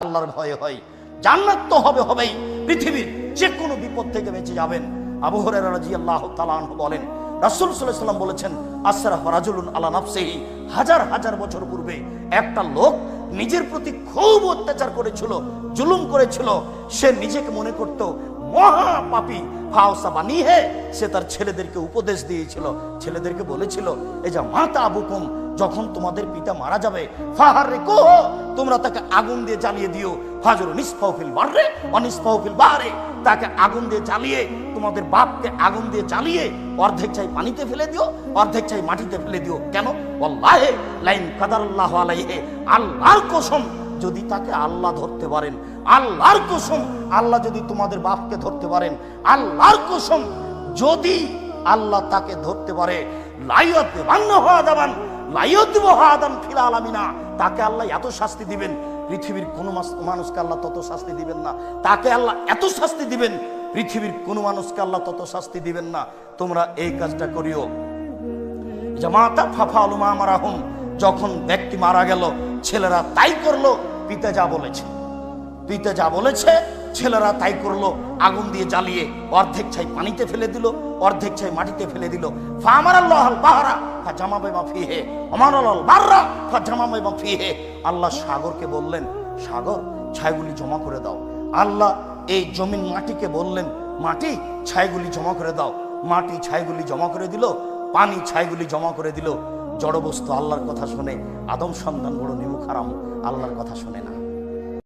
আল্লাহর ভয়ে হয়, জান্নাত তো হবেই, পৃথিবীর যে কোনো বিপদ থেকে বেঁচে যাবেন। আবু হুরায়রা রাদিয়াল্লাহু তাআলা আনহু বলেন, রাসূল সাল্লাল্লাহু আলাইহি ওয়াসাল্লাম বলেছেন, আসরাফা রাজুলুন আলা নাফসিহি, হাজার হাজার বছর পূর্বে একটা লোক নিজের প্রতি খুব অত্যাচার করেছিল, জুলুম করেছিল। সে নিজেকে মনে করত মহা পাপী, ফাওসা বানিয়ে সে তার ছেলেদেরকে উপদেশ দিয়েছিল, ছেলেদেরকে বলেছিল, এই যে মাতা আবুকুম, যখন তোমাদের পিতা মারা যাবে, ফাহারিকু, তোমরা তাকে আগুন দিয়ে জ্বালিয়ে দিও, ফাজরু নিসফাহু ফিল বাররে ওয়া নিসফাহু ফিল বাহরে, তাকে আগুন দিয়ে জ্বালিয়ে, তোমাদের বাপকে আগুন দিয়ে জ্বালিয়ে অর্ধেক চাই পানিতে ফেলে দিও, অর্ধেক চাই মাটিতে ফেলে দিও। কেন? ওয়াল্লাহি লাইন কাদারাল্লাহু আলাইহি, আল্লাহর কসম, যদি তাকে আল্লাহ ধরতে পারেন, আল্লাহর কসম, আল্লাহ যদি তোমাদের বাপকে ধরতে পারেন, আল্লাহর কসম, যদি আল্লাহ তাকে ধরতে পারে, তাকে আল্লাহ এত শাস্তি দিবেন, পৃথিবীর কোন মানুষকে আল্লাহ তত শাস্তি দিবেন না। তাকে আল্লাহ এত শাস্তি দিবেন, পৃথিবীর কোন মানুষকে আল্লাহ তত শাস্তি দিবেন না। তোমরা এই কাজটা করিও। জামাতা ফাফালু মা মারাহুম, যখন ব্যক্তি মারা গেল, ছেলেরা তাই করলো, পিতা যা বলেছে, পিতা যা বলেছে ছেলেরা তাই করলো, আগুন দিয়ে জ্বালিয়ে অর্ধেক ছাই পানিতে ফেলে দিল, অর্ধেক ছাই মাটিতে ফেলে দিল। ফামারাল্লাহুল বাহরা ফাজামা বিমা ফিহি আমারাল বাররা ফাজামা বিমা ফিহি, আল্লাহ সাগরকে বললেন, সাগর ছাইগুলি জমা করে দাও। আল্লাহ এই জমিন মাটিকে বললেন, মাটি ছাইগুলি জমা করে দাও। মাটি ছাইগুলি জমা করে দিল, পানি ছাইগুলি জমা করে দিল। জড়বস্তু আল্লাহর কথা শুনে, আদম সন্তান বড় নিমুখ হারাম, আল্লাহর কথা শুনে না।